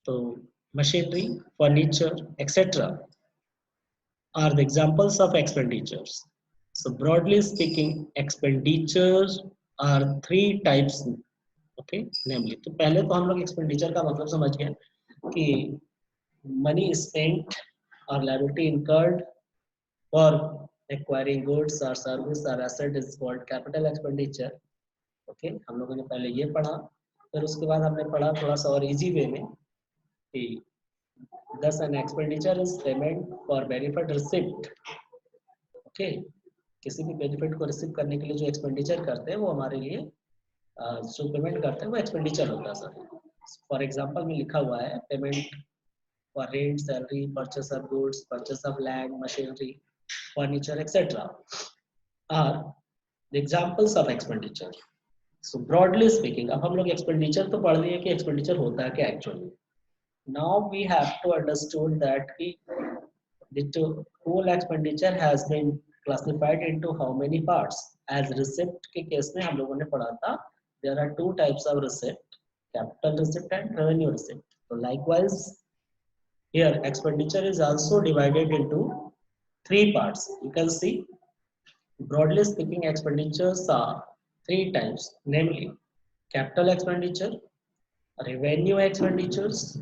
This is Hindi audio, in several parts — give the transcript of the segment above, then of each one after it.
तो machinery, furniture, etc. are the examples of expenditures. So broadly speaking, expenditures are three types. Okay, namely, तो पहले तो हम लोग expenditure का मतलब समझ गए कि money spent or liability incurred for acquiring goods or service or asset is called capital expenditure. Okay, हम लोगों ने पहले ये पढ़ा, फिर उसके बाद हमने पढ़ा थोड़ा सा और इजी वे में कि thus an expenditure is payment for benefit receipt. Okay, किसी भी बेनिफिट को रिसीव करने के लिए जो एक्सपेंडिचर करते हैं वो हमारे लिए जो पेमेंट करते हैं वो एक्सपेंडिचर होता है सर. फॉर एग्जांपल में लिखा हुआ है payment for rent, salary, purchase of goods, purchase of land, machinery, furniture etcetera are the examples of expenditure. So broadly speaking, अब हम लोग एक्सपेंडिचर तो पढ़ लिए कि एक्सपेंडिचर होता है क्या actually. Now we have to understood that कि the whole expenditure has been classified into how many parts. As receipt के केस में हम लोगों ने पढ़ा था there are two types of receipt, capital receipt and revenue receipt. So likewise here expenditure is also divided into three parts. You can see broadly speaking expenditures are three types, namely capital expenditure, revenue expenditures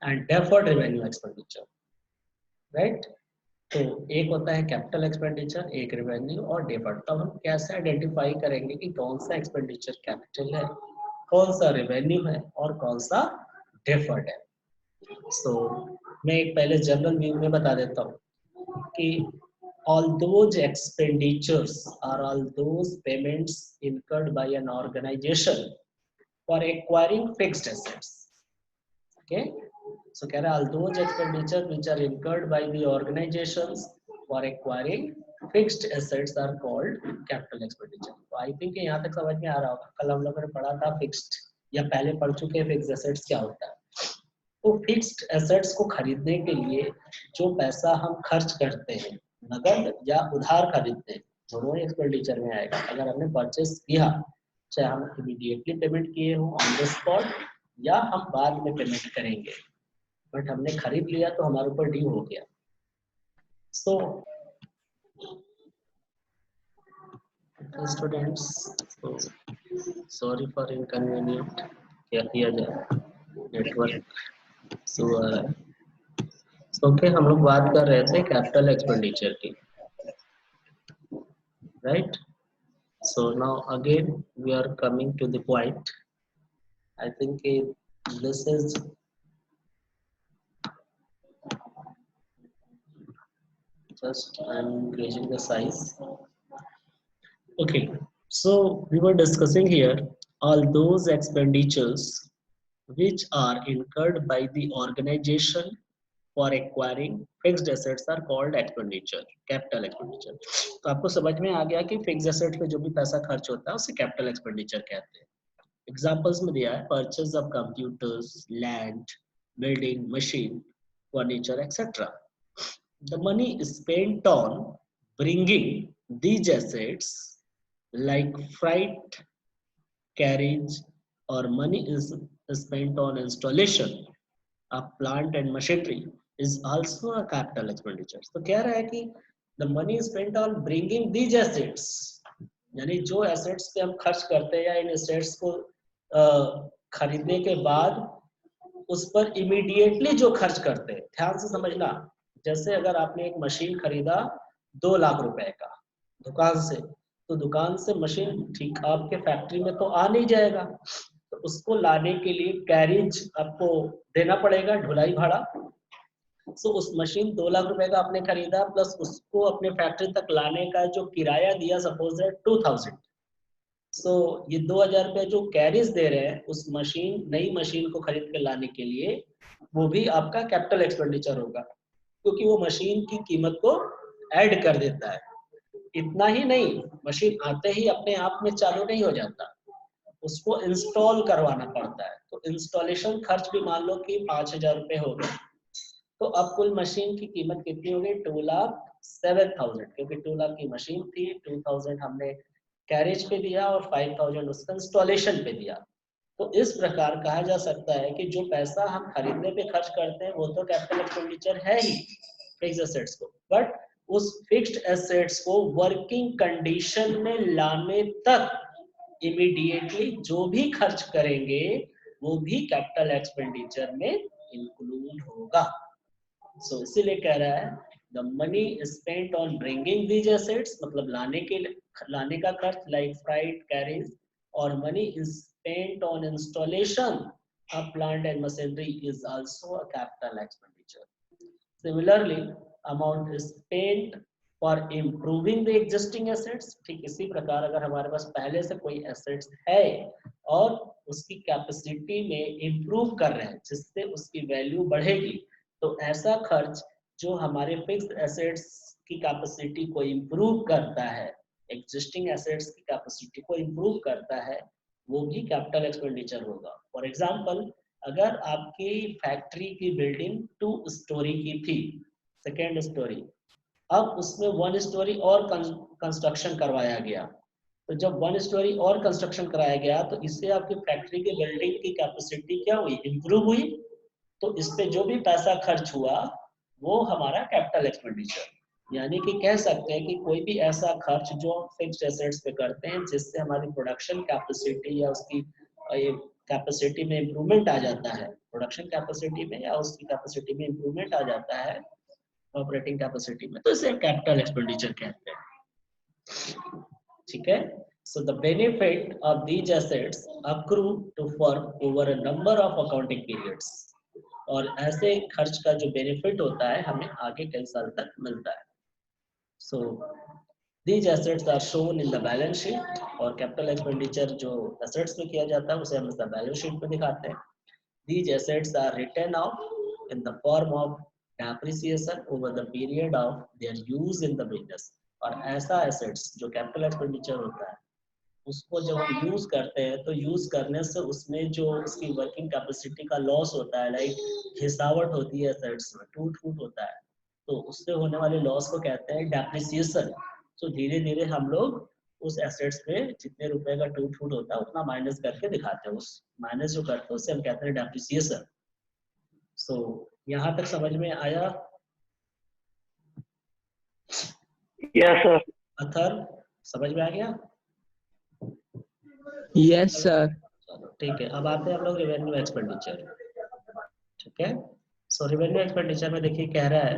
and deferred revenue expenditure. Right, तो एक होता है कैपिटल एक्सपेंडिचर, एक रेवेन्यू और डेफर्ड. तो हम कैसे आइडेंटिफाई करेंगे कि कौन सा एक्सपेंडिचर कैपिटल है, कौन सा रेवेन्यू है और कौन सा डेफर्ड है. सो मैं एक पहले जनरल व्यू में बता देता हूँ कि all those expenditures are all those payments incurred by an organization for acquiring fixed assets. Okay, so कह रहा है all those expenditure which are incurred by the organizations for acquiring fixed assets are called capital expenditure. तो I think यहाँ तक समझ में आ रहा होगा. कल हम लोगों ने पढ़ा था fixed, या पहले पढ़ चुके हैं fixed assets क्या होता है. तो fixed assets को खरीदने के लिए जो पैसा हम खर्च करते हैं, नगद या उधार खरीदते हैं, दोनों एक्सपेंडिचर में आएगा. अगर हमने परचेस किया, चाहे हम इमीडिएटली पेमेंट किए हो ऑन द स्पॉट या हम बाद में पेमेंट करेंगे, बट हमने खरीद लिया तो हमारे ऊपर ड्यू हो गया. So students, sorry for inconvenient, क्या किया जाए, नेटवर्क सो ओके. हम लोग बात कर रहे थे कैपिटल एक्सपेंडिचर की, right. So now again we are coming to the point. I think this is just I'm increasing the size. Okay, so we were discussing here all those expenditures which are incurred by the organization for acquiring fixed assets are called expenditure, capital expenditure. तो आपको समझ में आ गया कि fixed asset पे जो भी पैसा खर्च होता है उसे capital expenditure कहते हैं. Examples में दिया है purchase of computers, land, building, machine, furniture, etc. The money is spent on bringing these assets like freight, carriage, or money is spent on installation of plant and machinery is also a capital expenditure. तो कह रहा है कि the money is spent on bringing these assets, यानी जो assets पे हम खर्च करते हैं या इन assets को खरीदने के बाद उस पर immediately जो खर्च करते हैं, ध्यान से समझना. जैसे अगर आपने एक मशीन खरीदा 2 लाख रुपए का दुकान से, तो दुकान से मशीन ठीक आपके फैक्ट्री में तो आ नहीं जाएगा, तो उसको लाने के लिए कैरेज आपको देना पड़ेगा, ढुलाई भाड़ा. सो उस मशीन 2 लाख रुपए का आपने खरीदा, प्लस उसको अपने फैक्ट्री तक लाने का जो किराया दिया सपोज है 2000. सो ये 2000 रुपए जो कैरेज दे रहे हैं उस मशीन, नई मशीन को खरीद के लाने के लिए, वो भी आपका कैपिटल एक्सपेंडिचर होगा, क्योंकि वो मशीन की कीमत को ऐड कर देता है. इतना ही नहीं, मशीन आते ही अपने आप में चालू नहीं हो जाता, उसको इंस्टॉल करवाना पड़ता है. तो इंस्टॉलेशन खर्च भी मान लो कि 5000 रुपए हो गए, तो अब कुल मशीन की कीमत कितनी हो गई, 2,07,000, क्योंकि 2 लाख की मशीन थी, 2000 हमने कैरेज पे दिया और 5000 उसका इंस्टॉलेशन पे दिया. तो इस प्रकार कहा जा सकता है कि जो पैसा हम खरीदने पे खर्च करते हैं वो तो कैपिटल एक्सपेंडिचर है ही फिक्स्ड एसेट्स को, बट उस फिक्स्ड एसेट्स को वर्किंग कंडीशन में लाने तक इमीडिएटली जो भी खर्च करेंगे वो भी कैपिटल एक्सपेंडिचर में इंक्लूड होगा। सो इसीलिए कह रहा है the money spent on bringing these assets, मतलब लाने का खर्च लाइक फ्राइट कैरेज, और money spent on installation of plant and machinery is also a capital expenditure. Similarly, amount is spent for improving the existing assets, ठीक इसी प्रकार अगर हमारे पास पहले से कोई assets है और उसकी कैपेसिटी में improve कर रहे हैं जिससे उसकी वैल्यू बढ़ेगी, तो ऐसा खर्च जो हमारे फिक्स्ड एसेट्स की कैपेसिटी को improve करता है, एग्जिस्टिंग एसेट्स की कैपेसिटी को improve करता है, वो भी कैपिटल एक्सपेंडिचर होगा। फॉर एग्जाम्पल, अगर आपकी फैक्ट्री की बिल्डिंग 2 स्टोरी की थी, सेकेंड स्टोरी, अब उसमें 1 स्टोरी और कंस्ट्रक्शन करवाया गया, तो जब 1 स्टोरी और कंस्ट्रक्शन कराया गया तो इससे आपकी फैक्ट्री की बिल्डिंग की कैपेसिटी क्या हुई, इंप्रूव हुई। तो इस पे जो भी पैसा खर्च हुआ वो हमारा कैपिटल एक्सपेंडिचर, यानी कि कह सकते हैं कि कोई भी ऐसा खर्च जो फिक्स्ड एसेट्स पे करते हैं जिससे हमारी प्रोडक्शन कैपेसिटी या उसकी कैपेसिटी में इंप्रूवमेंट आ जाता है, प्रोडक्शन कैपेसिटी में या उसकी कैपेसिटी में इंप्रूवमेंट आ जाता है ऑपरेटिंग कैपेसिटी में, तो इसे कैपिटल एक्सपेंडिचर कहते हैं। ठीक है, so the benefit of these assets accrue to firm over a number of accounting periods, और ऐसे खर्च का जो बेनिफिट होता है हमें आगे कई साल तक मिलता है। So these assets are shown in the balance sheet, और कैपिटल एक्सपेंडिचर जो एसेट्स में किया जाता है उसे हम बैलेंस शीट में दिखाते हैं। These assets are written off in the form of depreciation over the period of their use in the business, और ऐसा एसेट्स जो कैपिटल एक्सपेंडिचर होता है उसको जब हम यूज करते हैं तो यूज करने से उसमें जो उसकी वर्किंग कैपेसिटी का लॉस होता है, लाइक घिसावट होती है एसेट्स में, टूट फूट होता है, तो उससे होने वाले लॉस को कहते हैं डेप्रिसिएशन। तो धीरे धीरे हम लोग उस एसेट्स पे जितने रुपए का टूट फूट होता है उतना माइनस करके दिखाते हैं, उस माइनस जो करते हैं उससे हम कहते हैं डेप्रिसिएशन। सो यहाँ तक समझ में आया? Yes sir. अथर समझ में आ गया? Yes sir. चलो ठीक है, अब आते हैं हम लोग रेवेन्यू एक्सपेंडिचर। ठीक है, सो रेवेन्यू एक्सपेंडिचर में देखिए कह रहा है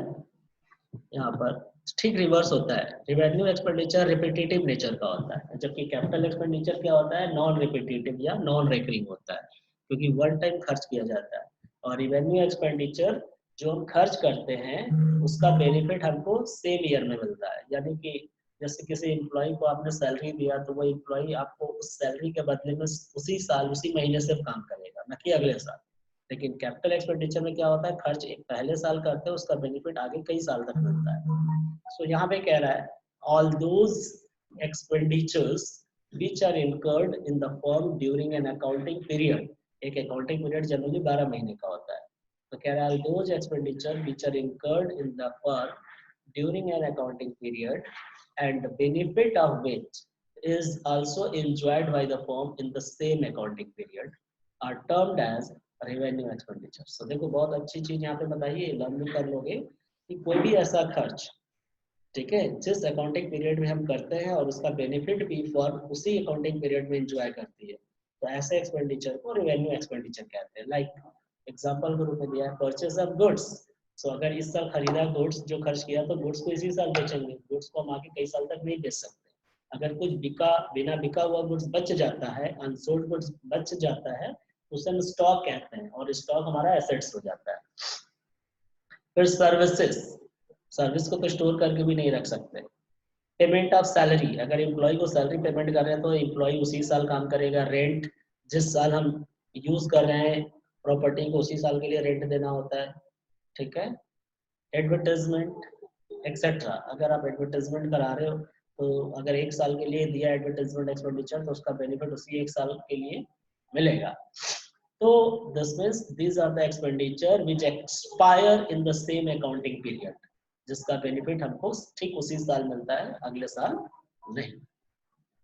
यहाँ पर ठीक रिवर्स होता है। रेवेन्यू एक्सपेंडिचर रिपीटेटिव नेचर का होता है, जबकि कैपिटल एक्सपेंडिचर क्या होता है, नॉन रिपीटेटिव या नॉन रिकरिंग होता है, क्योंकि वन टाइम खर्च किया जाता है। और रेवेन्यू एक्सपेंडिचर जो हम खर्च करते हैं उसका बेनिफिट हमको सेम ईयर में मिलता है, यानी कि जैसे किसी एम्प्लॉय को आपने सैलरी दिया तो वो एम्प्लॉय आपको उस सैलरी के बदले में उसी साल उसी महीने से काम करेगा, न कि अगले साल। लेकिन कैपिटल एक्सपेंडिचर में क्या होता है, खर्च एक पहले साल करते हैं उसका बेनिफिट आगे कई साल तक मिलता है। सो यहाँ पे कह रहा है all those expenditures which are incurred in the firm during an accounting period, एक अकाउंटिंग पीरियड जनरली 12 महीने का होता है, तो कह रहा है those expenditure which are incurred in the firm during an accounting period and the benefit of which is also enjoyed by the firm in the same accounting period are termed as revenue expenditure। so देखो बहुत अच्छी चीज यहाँ पे बताइए, लर्न भी कर लोगे कि कोई भी ऐसा खर्च, ठीक है, जिस अकाउंटिंग पीरियड में हम करते हैं और उसका बेनिफिट भी फर्म उसी अकाउंटिंग पीरियड में एंजॉय करती है, तो ऐसे एक्सपेंडिचर को रेवेन्यू एक्सपेंडिचर कहते हैं। लाइक एग्जांपल के रूप में दिया है परचेज ऑफ गुड्स। सो अगर इस साल खरीदा गुड्स, जो खर्च किया तो गुड्स को इसी साल बेचेंगे, गुड्स को हम आगे कई साल तक नहीं बेच सकते। अगर कुछ बिना बिका हुआ गुड्स बच जाता है, अनसोल्ड गुड्स बच जाता है, उसे हम स्टॉक कहते हैं, और स्टॉक हमारा एसेट्स हो जाता है। फिर सर्विसेज, सर्विस को तो स्टोर करके भी नहीं रख सकते। पेमेंट ऑफ सैलरी, अगर एम्प्लॉय को सैलरी पेमेंट कर रहे हैं तो एम्प्लॉय उसी साल काम करेगा। रेंट, जिस साल हम यूज कर रहे हैं प्रॉपर्टी को उसी साल के लिए रेंट देना होता है, ठीक है। एडवर्टाइजमेंट एक्सेट्रा, अगर आप एडवर्टाइजमेंट करा रहे हो तो अगर एक साल के लिए दिया एडवर्टाइजमेंट एक्सपेंडिचर तो उसका बेनिफिट उसी एक साल के लिए मिलेगा। तो this means these are the expenditure which expire in the same accounting period, जिसका बेनिफिट हमको ठीक उसी साल मिलता है, अगले साल नहीं,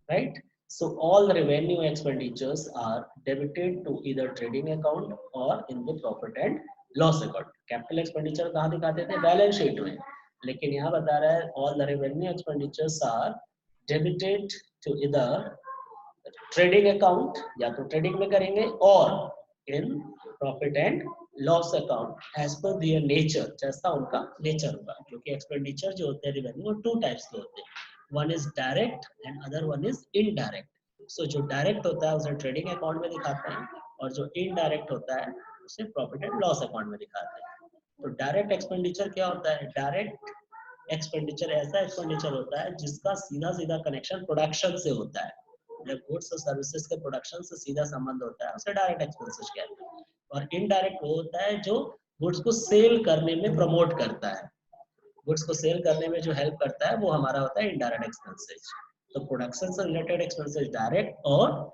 right. So all revenue expenditures are debited to either trading account or in the profit and loss account. Capital expenditure कहाँ दिखाते थे? बैलेंस शीट में, लेकिन यहाँ बता रहा है all the revenue expenditures are debited to either trading account, या तो ट्रेडिंग में करेंगे, और in profit and loss account as per their nature, जैसा उनका नेचर होगा। क्योंकि एक्सपेंडिचर जो होते हैं रेवेन्यू, टू टाइप्स के होते हैं, one is direct and other one is indirect. So जो डायरेक्ट होता है उसे ट्रेडिंग अकाउंट में दिखाते हैं, और जो इनडायरेक्ट होता है उसे प्रॉफिट एंड लॉस अकाउंट में दिखाते हैं। तो डायरेक्ट एक्सपेंडिचर क्या होता है? डायरेक्ट एक्सपेंडिचर ऐसा एक्सपेंडिचर होता है जिसका सीधा सीधा कनेक्शन प्रोडक्शन से होता है, मतलब गुड्स और सर्विसेज के प्रोडक्शन से सीधा संबंध होता है, उसे डायरेक्ट एक्सपेंसेस कहते हैं। और इनडायरेक्ट वो होता है जो गुड्स को सेल करने में प्रमोट करता है, गुड्स को सेल करने में जो हेल्प करता है वो हमारा होता है इनडायरेक्ट एक्सपेंसेस। तो प्रोडक्शन से रिलेटेड एक्सपेंसेस डायरेक्ट और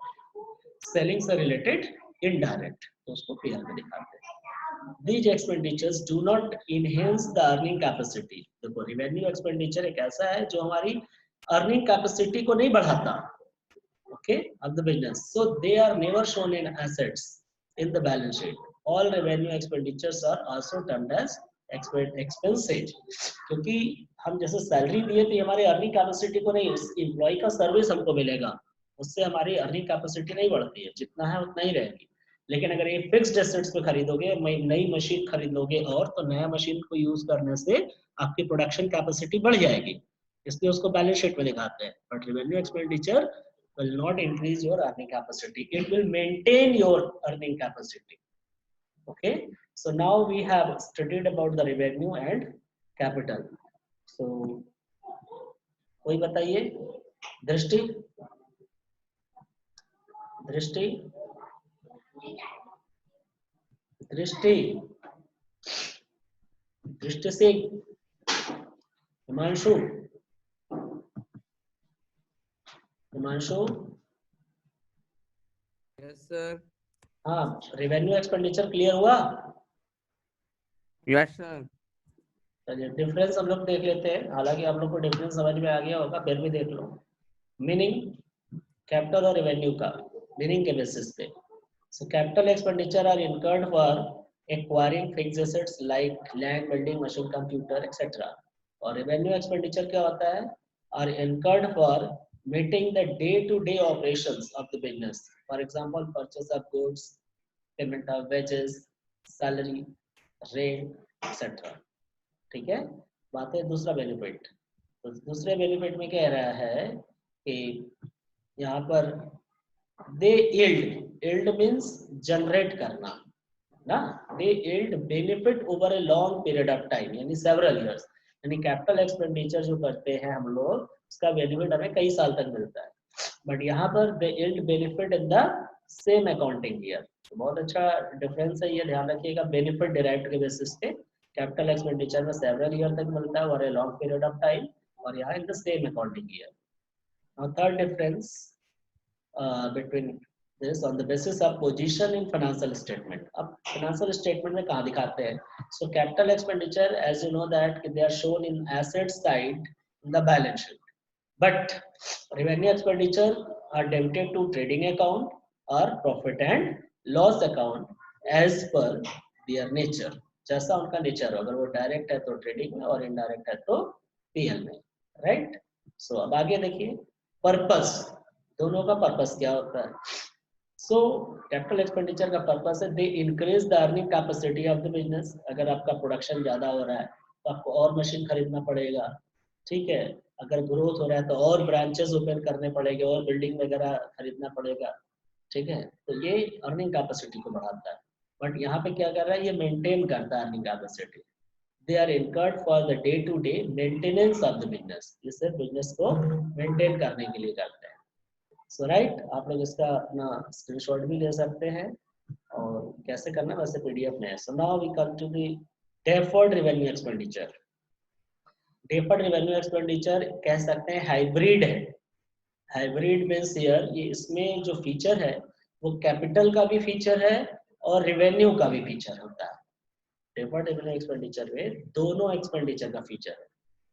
सेलिंग से रिलेटेड इनडायरेक्ट, तो उसको पीएल में दिखाते हैं। These expenditures do not enhance the earning capacity. देखो revenue expenditure एक ऐसा है जो हमारी earning capacity को नहीं बढ़ाता, okay, of the business. So they are never shown in assets in the balance sheet. All revenue expenditures are also termed as expenses. क्योंकि हम जैसे सैलरी दिए तो हमारी अर्निंग कैपेसिटी को नहीं, एम्प्लॉय का सर्विस हमको मिलेगा, उससे हमारी अर्निंग कैपेसिटी नहीं बढ़ती है, जितना है उतना ही रहेगी। लेकिन अगर ये फिक्स्ड एसेट्स पे खरीदोगे, नई मशीन खरीदोगे, और तो नया मशीन को यूज करने से आपकी प्रोडक्शन कैपेसिटी बढ़ जाएगी, इसलिए उसको बैलेंस शीट में दिखाते हैं। But revenue expenditure will not increase your earning capacity, it will maintain your earning capacity. Okay, so now we have studied about the revenue and capital. So कोई बताइए, दृष्टि दृष्टि दृष्टि दृष्टि से हिमांशु, हिमांशु, यस सर। हाँ, रेवेन्यू एक्सपेंडिचर क्लियर हुआ? Yes sir. चलिए डिफरेंस हम लोग देख लेते हैं, हालांकि आप लोग को डिफरेंस समझ में आ गया होगा, फिर भी देख लो। मीनिंग कैपिटल और रेवेन्यू का मीनिंग के बेसिस पे। So capital expenditure are incurred for acquiring fixed assets like land, building, machine, computer etcetera. और रेवेन्यू एक्सपेंडिचर क्या होता है? Are incurred for meeting the day-to-day operations of the business. For example, purchase of goods, payment of wages, salary, rent, etc. ठीक है, बात है दूसरा बेनिफिट। तो दूसरे बेनिफिट में कह रहा है कि यहाँ पर दे yield मीन्स जनरेट करना ना, दे yield benefit over a long period of time, यानी सेवरल इयर्स। यानी कैपिटल एक्सपेंडिचर जो करते हैं हम लोग, उसका बेनिफिट हमें कई साल तक मिलता है, बट यहाँ पर दे yield benefit in the same accounting year. तो बहुत अच्छा डिफरेंस है, ये ध्यान रखिएगा। बेनिफिट डिराइव्ड के बेसिस पे कैपिटल एक्सपेंडिचर में सेवरल ईयर तक मिलता है और a long period of time, और यहाँ in the same accounting year. Now third difference between this on the basis of position in financial statement. अब financial statement में कहाँ दिखाते हैं? So capital expenditure, as you know that they are shown in asset side in the balance sheet, but revenue expenditure are debited to trading account or profit and loss account as per their nature. जैसा उनका नेचर हो, अगर वो डायरेक्ट है तो ट्रेडिंग में और इनडायरेक्ट है तो पीएल में, राइट। सो अब आगे देखिए पर्पस, दोनों का पर्पस क्या होता है। सो कैपिटल एक्सपेंडिचर का पर्पस है they increase the earning capacity of the business. अगर आपका प्रोडक्शन ज्यादा हो रहा है तो आपको और मशीन खरीदना पड़ेगा, ठीक है। अगर ग्रोथ हो रहा है तो और ब्रांचेस ओपन करने पड़ेंगे और बिल्डिंग वगैरह खरीदना पड़ेगा, ठीक है। तो ये अर्निंग कैपेसिटी को बढ़ाता है, बट यहाँ पे क्या कर रहा है, ये मेंटेन करता है earning capacity. They are incurred for the day to day maintenance of the business, इसे बिजनेस को मेंटेन करने के लिए करते हैं। सो राइट, आप लोग इसका अपना स्क्रीनशॉट भी ले सकते हैं, और कैसे करना वैसे पीडीएफ में है। So now we come to the deferred revenue expenditure. Deferred revenue expenditure कह सकते हैं हाइब्रिड है। हाइब्रिड मींस हियर ये इसमें जो फीचर है वो कैपिटल का भी फीचर है और रेवेन्यू का भी फीचर होता है। डेफर्ड रेवेन्यू एक्सपेंडिचर में दोनों एक्सपेंडिचर का फीचर है।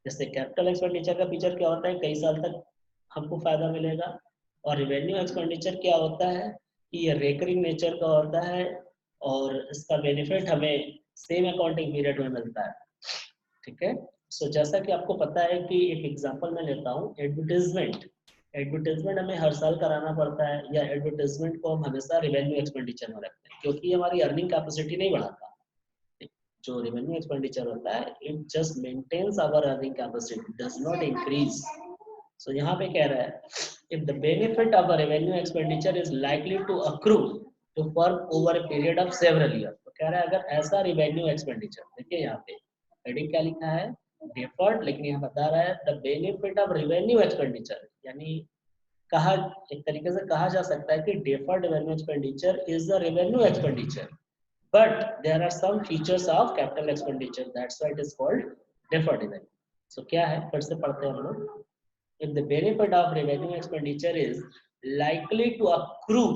जैसे कैपिटल एक्सपेंडिचर का फीचर क्या होता है, कई साल तक हमको फायदा मिलेगा, और रेवेन्यू एक्सपेंडिचर क्या होता है कि ये रेकरिंग नेचर का होता है और इसका बेनिफिट हमें सेम अकाउंटिंग पीरियड में मिलता है। ठीक है, सो जैसा कि आपको पता है कि एक एग्जांपल मैं लेता हूँ, एडवर्टाइजमेंट हमें हर साल कराना पड़ता है, या एडवर्टाइजमेंट को हम हमेशा रेवेन्यू एक्सपेंडिचर में रखते हैं क्योंकि हमारी अर्निंग कैपेसिटी नहीं बढ़ाता। जो रेवेन्यू एक्सपेंडिचर होता है it just maintains our earning capacity, does not increase. So यहाँ पे कह रहा है if the benefit of a revenue expenditure is likely to accrue to firm over a period of several years, तो कह रहा है अगर ऐसा रेवेन्यू एक्सपेंडिचर, देखिए यहाँ पे हेडिंग क्या लिखा है डेफर्ड, लेकिन यहाँ बता रहा है the benefit of revenue expenditure, यानी कहा एक तरीके से कहा जा सकता है कि deferred revenue expenditure is the revenue expenditure, but there are some features of capital expenditure, that's why it is called deferred revenue. So क्या है, फिर से पढ़ते हैं हम लोग। If the benefit of revenue expenditure is likely to accrue,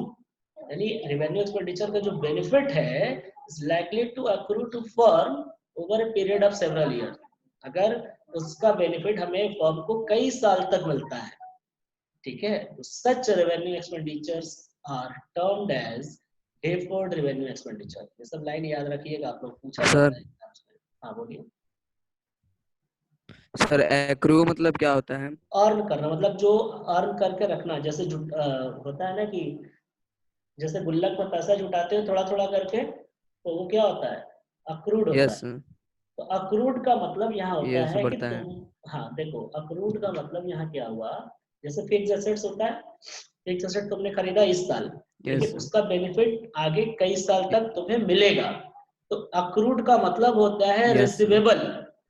यानी revenue expenditure का जो benefit है is likely to accrue to firm over a period of several years, अगर उसका benefit हमें firm को कई साल तक मिलता है, ठीक है, such revenue expenditures are termed as deferred revenue expenditure। ये सब लाइन याद रखिएगा, आप लोग पूछा जाता है एग्जाम्स में। हाँ बोलिए। सर एक्रू मतलब क्या होता है? अर्न करना, मतलब जो अर्न करके रखना, जैसे होता है ना कि जैसे गुल्लक में पैसा जुटाते हो थोड़ा थोड़ा करके, तो वो क्या होता है, अक्रूड होता यस है। तो अक्रूड का मतलब यहाँ होता यस है कि बढ़ता है। तुम, हाँ देखो अक्रूड का मतलब यहाँ क्या हुआ, जैसे फिक्स एसेट्स होता है, फिक्स एसेट तुमने खरीदा इस साल, लेकिन यस उसका बेनिफिट आगे कई साल तक तुम्हें मिलेगा, तो अक्रूड का मतलब होता है यस रिसीवेबल।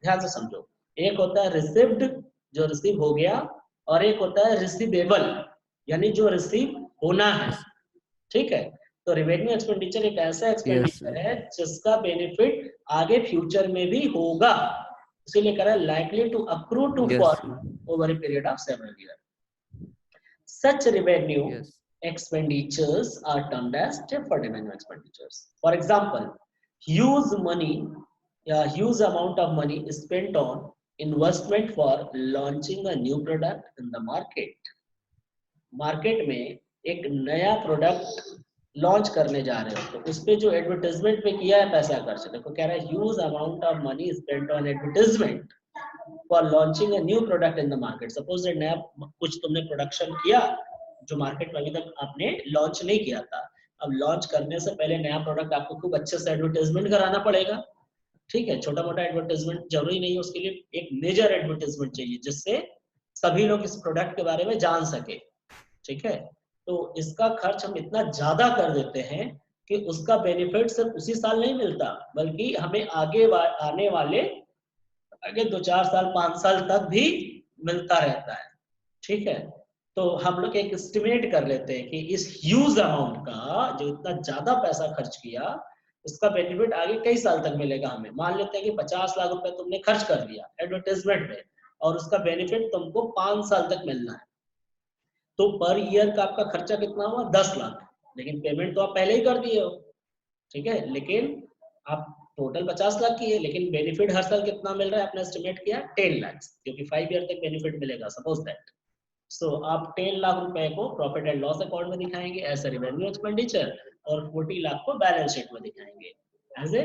ध्यान से समझो, एक होता है रिसीव्ड जो रिसीव हो गया, और एक होता है रिसीवेबल यानी जो रिसीव होना है। ठीक है, तो रेवेन्यू एक्सपेंडिचर एक ऐसा यस एक्सपेंडिचर है जिसका बेनिफिट आगे फ्यूचर में भी होगा, इसीलिए कह रहा है likely to accrue to yes form over a period of several year. Such revenue yes expenditures are termed as deferred revenue expenditures. For example, huge amount of money is spent on investment for launching a new product in the market. Market में एक नया प्रोडक्ट लॉन्च करने जा रहे हो, तो उस पे जो एडवर्टाइजमेंट पे किया है पैसा खर्च, देखो कह रहा है huge amount of money spent on advertisement for launching a new product in the market. Suppose नया कुछ तुमने प्रोडक्शन किया जो मार्केट में अभी तक आपने लॉन्च नहीं किया था, अब लॉन्च करने से पहले नया प्रोडक्ट आपको खूब अच्छे से एडवर्टाइजमेंट कराना पड़ेगा। ठीक है, छोटा मोटा एडवर्टाइजमेंट जरूरी नहीं है, उसके लिए एक मेजर एडवर्टाइजमेंट चाहिए जिससे सभी लोग इस प्रोडक्ट के बारे में जान सके। ठीक है, तो इसका खर्च हम इतना ज्यादा कर देते हैं कि उसका बेनिफिट सिर्फ उसी साल नहीं मिलता, बल्कि हमें आने वाले आगे 2-4 साल 5 साल तक भी मिलता रहता है। ठीक है, तो हम लोग एक एस्टिमेट कर लेते हैं कि इस ह्यूज अमाउंट का जो इतना ज्यादा पैसा खर्च किया, इसका बेनिफिट आगे कई साल तक मिलेगा हमें। मान लेते हैं कि 50 लाख रुपए तुमने खर्च कर दिया एडवर्टाइजमेंट में, और उसका बेनिफिट तुमको 5 साल तक मिलना है, तो पर ईयर का आपका खर्चा कितना हुआ 10 लाख, लेकिन पेमेंट तो आप पहले ही कर दिए हो। ठीक है, लेकिन आप टोटल 50 लाख की है, लेकिन बेनिफिट हर साल कितना मिल रहा है आपने एस्टिमेट किया 10 लाख, क्योंकि 5 ईयर तक बेनिफिट मिलेगा सपोज दैट। सो आप 10 लाख रुपए को प्रॉफिट एंड लॉस अकाउंट में दिखाएंगे एज ए रेवेन्यू एक्सपेंडिचर, और 40 लाख को बैलेंस शीट में दिखाएंगे एज ए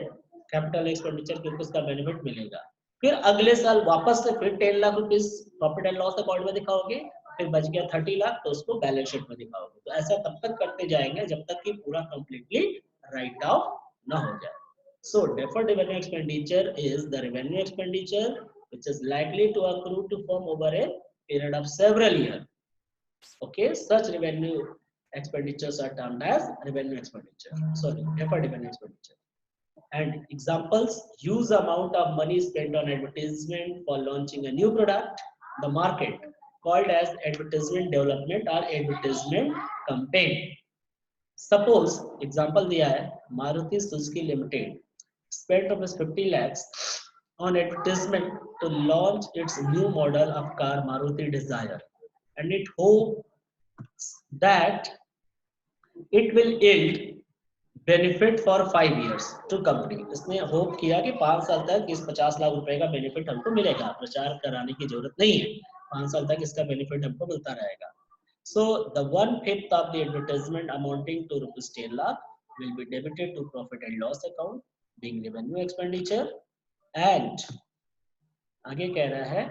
कैपिटल एक्सपेंडिचर, क्योंकि उसका बेनिफिट मिलेगा। फिर अगले साल वापस से फिर 10 lakh rupees profit and loss account में दिखाओगे, फिर बच गया 30 लाख तो उसको बैलेंस शीट में दिखाओगे। तो ऐसा तब तक करते जाएंगे जब तक कि पूरा कंप्लीटली राइट ऑफ ना हो जाए। So deferred revenue expenditure is the revenue expenditure which is likely to accrue to firm over a period of several years. Okay, such revenue expenditures are termed as revenue expenditure. Sorry, deferred revenue expenditure. And examples: huge amount of money spent on advertisement for launching a new product in the market, called as advertisement development or advertisement campaign. Suppose example दिया है Maruti Suzuki Limited spent rupees 50 lakhs on advertisement to launch its new model of car Maruti Dzire, and it hopes that it will yield benefit for 5 years to company. इसने होप किया कि 5 साल तक इस 50 लाख रुपए का बेनिफिट हमको मिलेगा, प्रचार कराने की जरूरत नहीं है, 5 साल तक इसका बेनिफिट हमको मिलता रहेगा। So the 1/5 of the advertisement amounting to rupees 10 lakh will be debited to profit and loss account being revenue expenditure and आगे कह रहा है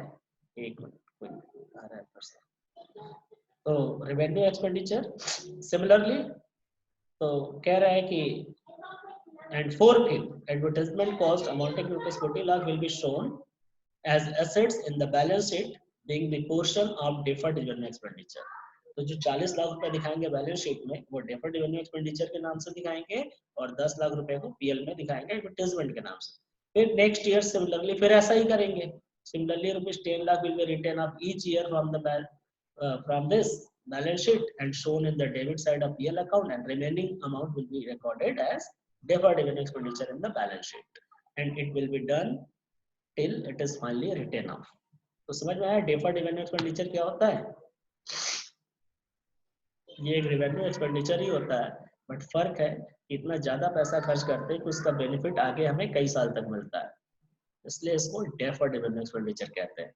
एक मिनट आ रहा है person. तो रेवेन्यू एक्सपेंडिचर सिमिलरली तो कह रहा है कि and 4/5 advertisement cost amounting to rupees 40 lakh will be shown as assets in the balance sheet being the portion of deferred revenue expenditure. तो जो 40 लाख रुपए दिखाएंगे बैलेंस शीट में वो डेफर्ड रेवेन्यू एक्सपेंडिचर के नाम से दिखाएंगे और 10 लाख रुपए को पीएल में दिखाएंगे एडवर्टाइजमेंट के नाम से. फिर नेक्स्ट ईयर सिमिलरली फिर ऐसा ही करेंगे. Similarly, rupees 10 lakh will be written up each year from this balance sheet and shown in the debit side of PL account, and remaining amount will be recorded as deferred revenue expenditure in the balance sheet, and it will be done till it is finally written off. तो समझ में आया डेफर्ड रेवेन्यू एक्सपेंडिचर क्या होता है? ये एक रेवेन्यू एक्सपेंडिचर ही होता है, बट फर्क है इतना ज्यादा पैसा खर्च करते हैं कि उसका बेनिफिट आगे हमें कई साल तक मिलता है, इसलिए इसको डेफर्ड रेवेन्यू एक्सपेंडिचर कहते हैं.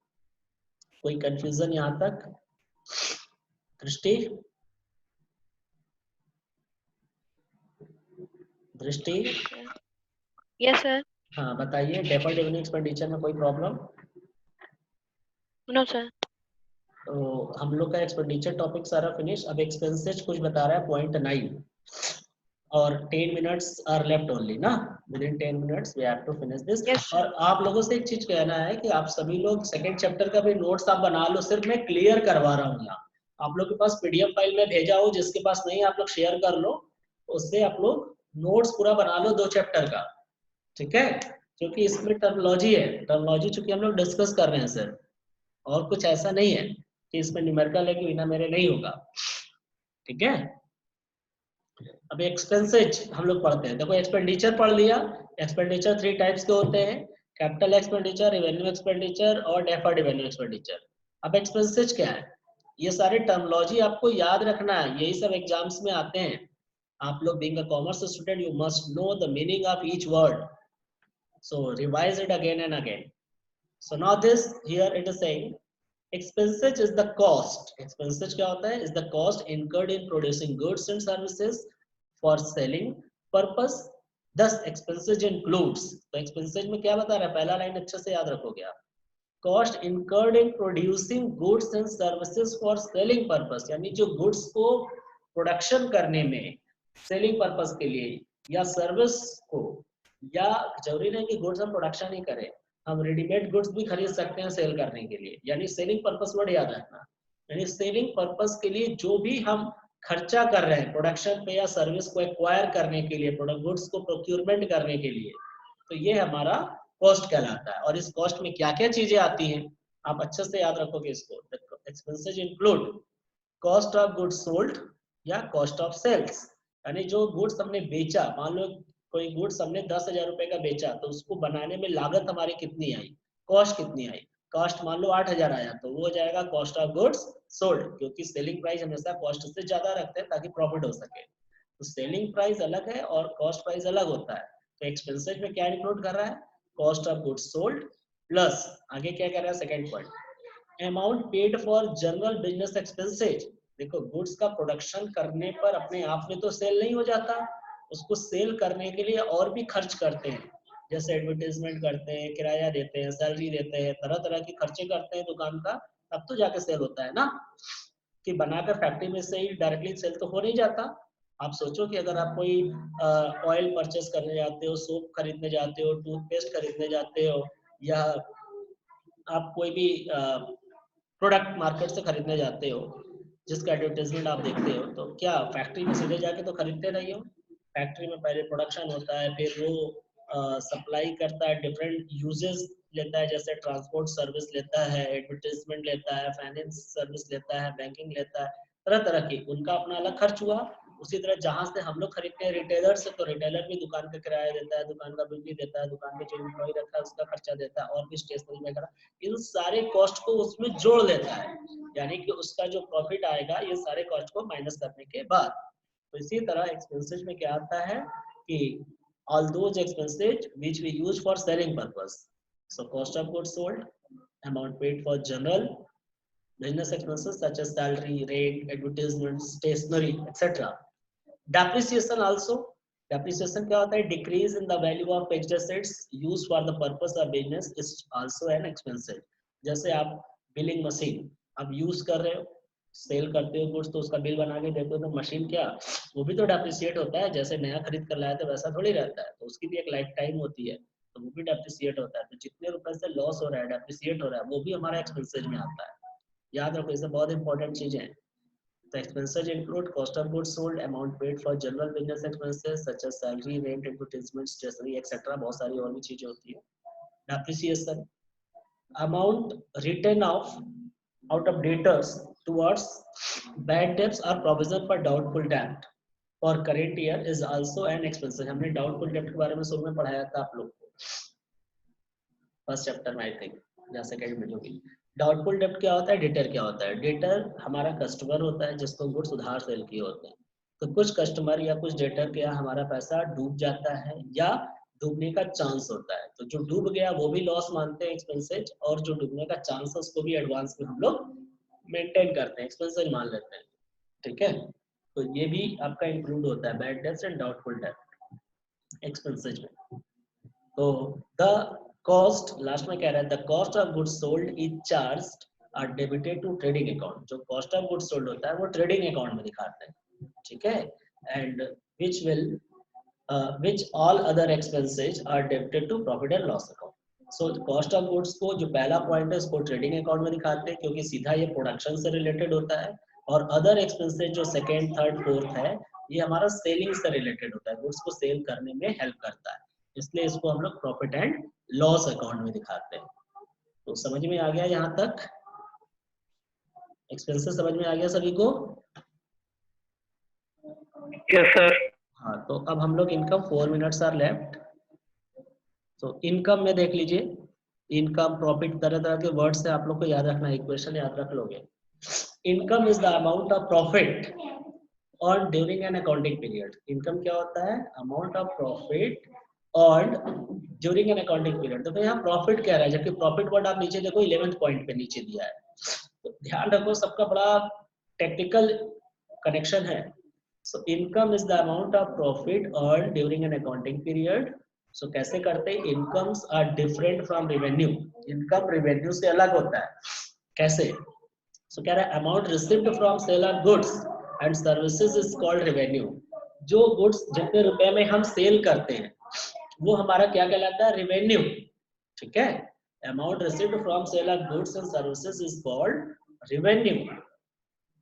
कोई कंफ्यूजन यहाँ तक? दृष्टि दृष्टि यस सर. हाँ बताइए, डेफर्ड रेवेन्यू एक्सपेंडिचर में कोई प्रॉब्लम? No sir. तो हम लोग का एक्सपेंडिचर टॉपिक सारा फिनिश. अब एक्सपेंसेस कुछ बता रहा है 0.9 और 10 minutes आर लेफ्ट ओनली ना. Within 10 minutes we have to finish this. और आप लोगों से एक चीज कहना है कि आप सभी लोग सेकंड चैप्टर का भी नोट्स आप बना लो. सिर्फ मैं क्लियर करवा रहा हूँ यहाँ. आप लोग के पास पीडीएफ फाइल में भेजा हो, जिसके पास नहीं आप लोग शेयर कर लो, उससे आप लोग नोट्स पूरा बना लो 2 चैप्टर का. ठीक है, क्योंकि इसमें टर्मिनोलॉजी है. टर्मिनोलॉजी चूंकि हम लोग डिस्कस कर रहे हैं सर, और कुछ ऐसा नहीं है कि इसमें न्यूमेरिकल है कि बिना मेरे नहीं होगा. ठीक है, अब एक्सपेंसेज हम लोग पढ़ते हैं. देखो एक्सपेंडिचर पढ़ लिया. एक्सपेंडिचर 3 टाइप्स के होते हैं, कैपिटल एक्सपेंडिचर, रेवेन्यू एक्सपेंडिचर और डेफर्ड रेवेन्यू एक्सपेंडिचर. अब एक्सपेंसेज क्या है, ये सारे टर्मिनोलॉजी आपको याद रखना है, यही सब एग्जाम्स में आते हैं. आप लोग being a commerce student you must know the meaning of each word, so revise it again and again. So now this here it is saying expenses is the cost. Expenses क्या होता है? Is the cost incurred in producing goods and services for selling purpose. Thus expenses includes. तो expenses में क्या बता रहा है? पहला लाइन अच्छे से याद रखोगे आप. Cost incurred in producing goods and services for selling purpose. यानी जो goods को प्रोडक्शन करने में सेलिंग पर्पस के लिए या सर्विस को, या जरूरी नहीं कि गुड्स हम प्रोडक्शन ही करें, हम रेडीमेड गुड्स भी खरीद सकते हैं सेल करने के लिए. यानी सेलिंग पर्पस वर्ड याद रखना. यानी सेलिंग पर्पस के लिए जो भी हम खर्चा कर रहे हैं प्रोडक्शन पे या सर्विस को एक्वायर करने के लिए, प्रोडक्ट गुड्स को प्रोक्यूरमेंट करने के लिए, तो ये हमारा कॉस्ट कहलाता है. और इस कॉस्ट में क्या क्या चीजें आती हैं आप अच्छे से याद रखोगे इसको. Expenses include cost of goods sold या कॉस्ट ऑफ सेल्स. यानी जो गुड्स हमने बेचा, मान लो कोई गुड्स हमने 10,000 रुपए का बेचा, तो उसको बनाने में लागत हमारी कितनी आई, कॉस्ट कितनी आई. कॉस्ट मान लो 8,000 आया, तो वो हो जाएगा कॉस्ट ऑफ गुड्स सोल्ड, क्योंकि सेलिंग प्राइस हमेशा कॉस्ट से ज्यादा रखते हैं ताकि प्रॉफिट हो सके. तो सेलिंग प्राइस अलग है और कॉस्ट प्राइस अलग होता है. तो एक्सपेंसेस में क्या इंक्लूड कर रहा है? Cost of goods sold plus आगे क्या कर रहा है second point, amount paid for general business expenses. देखो गुड्स का प्रोडक्शन करने पर अपने आप में तो सेल नहीं हो जाता, उसको सेल करने के लिए और भी खर्च करते हैं, जैसे एडवर्टाइजमेंट करते हैं, किराया देते हैं, सैलरी देते हैं, तरह तरह के खर्चे करते हैं दुकान का, तब तो जाके सेल होता है ना. कि बनाकर फैक्ट्री में से ही डायरेक्टली सेल तो हो नहीं जाता. आप सोचो कि अगर आप कोई ऑयल परचेस करने जाते हो, सोप खरीदने जाते हो, टूथपेस्ट खरीदने जाते हो, या आप कोई भी प्रोडक्ट मार्केट से खरीदने जाते हो जिसका एडवर्टाइजमेंट आप देखते हो, तो क्या फैक्ट्री में सीधे जाके तो खरीदते नहीं हो. फैक्ट्री में पहले प्रोडक्शन होता है, फिर वो सप्लाई करता है, डिफरेंट यूजेस लेता है, जैसे ट्रांसपोर्ट सर्विस लेता है, एडवर्टाइजमेंट लेता है, फाइनेंस सर्विस लेता है, बैंकिंग लेता है, तरह तरह की उनका अपना अलग खर्च हुआ. उसी तरह जहां से हम लोग खरीदते हैं रिटेलर से, तो रिटेलर भी दुकान का किराया देता है, दुकान का बिल भी देता है, दुकान में जो एम्प्लॉय रखा है उसका खर्चा देता है, और भी स्टेशनरी वगैरह, इन सारे कॉस्ट को उसमें जोड़ लेता है. यानी कि उसका जो प्रॉफिट आएगा ये सारे कॉस्ट को माइनस करने के बाद. तो इसी तरह एक्सपेंसेस में क्या आता है कि all those expenses which we use for selling purpose. So cost of goods sold, amount paid for general business expenses such as salary, rent, advertisement, stationery, etc. Depreciation also. Depreciation क्या होता है? Decrease in the value of fixed assets used for the purpose of business is also an expense. जैसे आप बिलिंग मशीन आप यूज कर रहे हो, सेल करते हो गुड्स, तो उसका बिल बना के देते हो, तो मशीन क्या वो भी तो डेप्रिसिएट होता है, जैसे नया खरीद कर लाया तो वैसा थोड़ी रहता है, तो उसकी भी एक लाइफ टाइम होती है, तो वो भी डेप्रिसिएट होता है। तो जितने रुपए से लॉस हो रहा है, डेप्रिसिएट हो रहा है, वो भी हमारा एक्सपेंसेज में आता है। याद रखो, इसे बहुत इंपॉर्टेंट चीजें हैं। The expenses include cost of goods sold, amount paid for general business expenses such as salary, rent, advertisement, stationery, etc. बहुत सारी और भी चीजें होती है। Depreciation, amount written off out of debtors towards bad debts or provision for doubtful debt for current year is also an expense. हमने doubtful debt के बारे में शुरू में पढ़ाया था आप लोग को, फर्स्ट चैप्टर में आई थिंक, या सेकंड में, जो भी। डाउटफुल डेब्ट क्या होता है, डेटर क्या होता है? डेटर हमारा कस्टमर होता है जिसको गुड्स उधार सेल किए होते हैं। तो कुछ कस्टमर या कुछ डेटर के यहाँ हमारा पैसा डूब जाता है या डूबने का चांस होता है, तो जो डूब गया वो भी लॉस मानते हैं एक्सपेंसेज, और जो डूबने का चांस है उसको भी एडवांस में हम लोग मेंटेन करते हैं, एक्सपेंसेज मान लेते हैं। ठीक है, तो ये भी आपका इंक्लूड होता है, बैड डेट्स एंड डाउटफुल डेब्ट एक्सपेंसेज में। तो द कॉस्ट, लास्ट में कह रहा है the cost of goods sold is charged or debited to trading account. जो कॉस्ट ऑफ गुड्स सोल्ड होता है वो ट्रेडिंग अकाउंट में दिखाते हैं, ठीक है, and which will which all other expenses are debited to profit and loss account. So cost of goods को जो पहला पॉइंट है इसको ट्रेडिंग अकाउंट में दिखाते हैं क्योंकि सीधा ये प्रोडक्शन से रिलेटेड होता है, और अदर एक्सपेंसेस जो सेकेंड, थर्ड, फोर्थ है ये हमारा सेलिंग से रिलेटेड होता है, गुड्स को सेल करने में हेल्प करता है, इसलिए इसको हम लोग प्रॉफिट एंड लॉस अकाउंट में दिखाते हैं। तो समझ में आ गया यहाँ तक? एक्सपेंसेस समझ में आ गया सभी को? Yes sir. हाँ, तो अब हम लोग इनकम, 4 मिनट्स आर लेफ्ट। तो इनकम में देख लीजिए, इनकम, प्रॉफिट, तरह तरह के वर्ड से आप लोग को याद रखना है, इक्वेशन याद रख लोगे। Income is the amount of profit और during an accounting period. Income क्या होता है? अमाउंट ऑफ प्रॉफिट और ड्यूरिंग एन अकाउंटिंग पीरियड। तो यहाँ प्रॉफिट कह रहा है, जबकि प्रॉफिट वर्ड आप नीचे देखो 11th पॉइंट पे नीचे दिया है, तो ध्यान रखो सबका बड़ा टेक्निकल कनेक्शन है। So income is the amount of profit earn during an accounting period. So कैसे करते हैं? Incomes are different from revenue. Income revenue से अलग होता है, कैसे? सो कह रहा है amount received from sale of goods and services is called revenue. जो गुड्स जितने रुपए में हम सेल करते हैं वो हमारा क्या कहलाता है? रेवेन्यू। ठीक है, amount received from sale of goods and services is called revenue.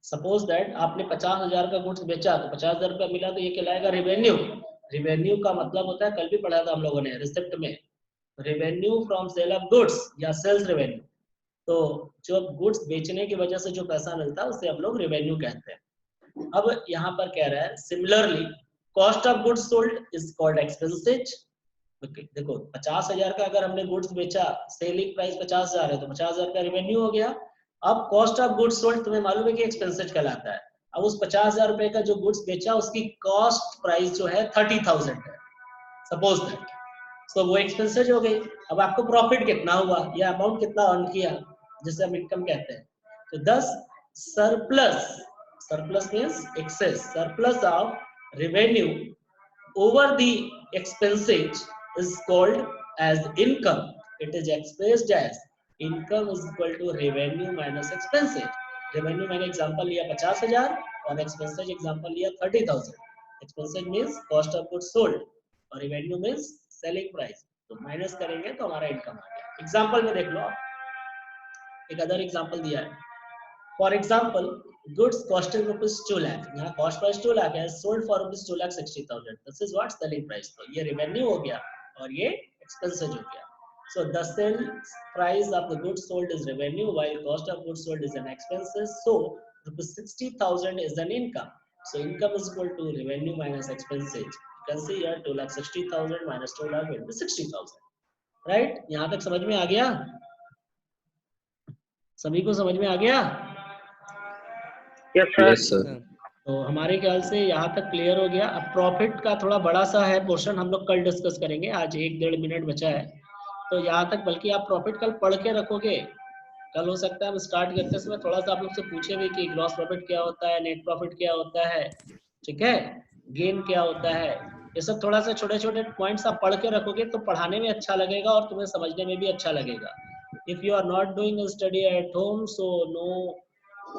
Suppose that आपने 50,000 का गुड्स बेचा तो 50,000 रुपया मिला, तो ये कहलाएगा रेवेन्यू। रेवेन्यू का मतलब होता है, कल भी पढ़ा था हम लोगों ने रिसिप्ट में, revenue from sale of goods या सेल्स रेवेन्यू। तो जो गुड्स बेचने की वजह से जो पैसा मिलता है उसे हम लोग रेवेन्यू कहते हैं। अब यहाँ पर कह रहा है similarly cost of goods sold is called expenses. देखो 50,000 का अगर हमने गुड्स बेचा, सेलिंग प्राइस 50,000 है, तो 50,000 का रेवेन्यू हो गया। अब कॉस्ट ऑफ गुड्स सोल्ड तुम्हें मालूम है कि एक्सपेंसेज कहलाता है। अब उस 50,000 रुपए का जो गुड्स बेचा उसकी कॉस्ट प्राइस जो है 30,000 है, सपोज दैट, तो वो एक्सपेंसेज हो गई। अब आपको प्रॉफिट कितना हुआ या अमाउंट कितना अर्न किया, जिसे हम इनकम कहते हैं। तो 10 surplus, surplus means excess, surplus of revenue over the expenses is called as income. It is expressed as income is equal to revenue minus expenses. Revenue मैंने एग्जांपल लिया 50,000 और expenses एग्जांपल लिया 30,000. Expenses means cost of goods sold और revenue means selling price. तो माइनस करेंगे तो हमारा इनकम आ गया। एग्जांपल में देख लो आप, एक अदर एग्जांपल दिया है। For example goods costing rupees 2 lakh, यहाँ कॉस्ट प्राइस 2 लाख है, sold for rupees 2,60,000, this is what selling price. तो ये रेवेन्यू हो गया और ये एक्सपेंसेज हो गया। So the sale price of the goods sold is revenue while cost of goods sold is an expenses. So rupees 60,000 is an income. So income is equal to revenue minus expenses. You can see here 2,60,000 minus 2 lakh will be 60,000. Right? यहाँ तक समझ में आ गया? सभी को समझ में आ गया? Yes sir. तो हमारे ख्याल से यहाँ तक क्लियर हो गया। अब प्रॉफिट का थोड़ा बड़ा सा है पोर्शन, हम लोग कल डिस्कस करेंगे, आज 1-1.5 मिनट बचा है, तो यहाँ तक बल्कि आप प्रॉफिट कल पढ़ के रखोगे कल हो सकता है हम स्टार्ट करते समय थोड़ा सा आप लोग से पूछे भी कि ग्रॉस प्रॉफिट क्या होता है, नेट प्रॉफिट क्या होता है, ठीक है, गेन क्या होता है। ये सब थोड़ा सा छोटे छोटे पॉइंट्स आप पढ़ के रखोगे तो पढ़ाने में अच्छा लगेगा और तुम्हें समझने में भी अच्छा लगेगा। If you are not doing study at home, so no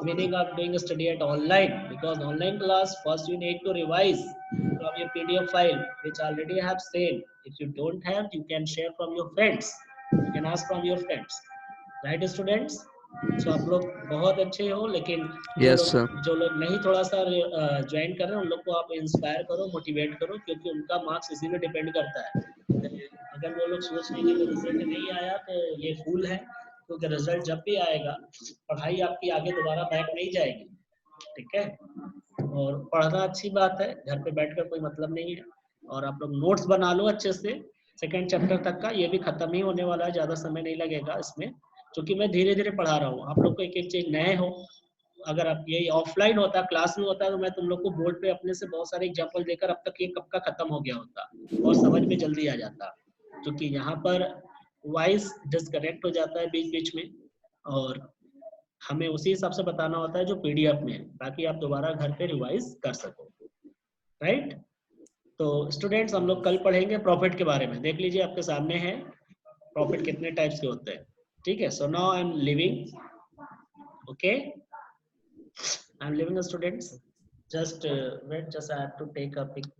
meaning of doing a study at online, because online class first you need to revise from your PDF file which already have same. If you don't have, you can share from your friends, you can ask from your friends, right students? So आप लोग बहुत अच्छे हो, लेकिन यस सर। जो लोग नहीं थोड़ा सा ज्वाइन कर रहे हैं उन लोग को आप इंस्पायर करो, मोटिवेट करो, क्योंकि उनका मार्क्स इसी में डिपेंड करता है। अगर वो लोग सोच रहे हैं कि रिजल्ट नहीं आया तो ये फूल है, क्योंकि रिजल्ट जब भी आएगा पढ़ाई आपकी आगे दोबारा बैक नहीं जाएगी, ठीक है। और पढ़ना अच्छी बात है, घर पे बैठकर कोई मतलब नहीं है। और आप लोग नोट्स बना लो अच्छे से, सेकंड चैप्टर तक का, ये भी खत्म ही होने वाला है, ज़्यादा समय नहीं लगेगा इसमें, क्योंकि मैं धीरे धीरे पढ़ा रहा हूँ। आप लोग को एक एक चीज नए हो, अगर आप ये ऑफलाइन होता, क्लास में होता, तो मैं तुम लोग को बोर्ड पे अपने से बहुत सारे एग्जाम्पल देकर अब तक ये कब का खत्म हो गया होता और समझ में जल्दी आ जाता, क्योंकि यहाँ पर वॉइस डिस्कनेक्ट हो जाता है बीच बीच में, और हमें उसी हिसाब से बताना होता है जो पीडीएफ में है, ताकि आप दोबारा घर पे रिवाइज कर सको, राइट। तो स्टूडेंट्स हम लोग कल पढ़ेंगे प्रॉफिट के बारे में, देख लीजिए आपके सामने है प्रॉफिट कितने टाइप्स के होते हैं, ठीक है। So now I am living, okay, I'm leaving the students, just wait, just I have to take a pic.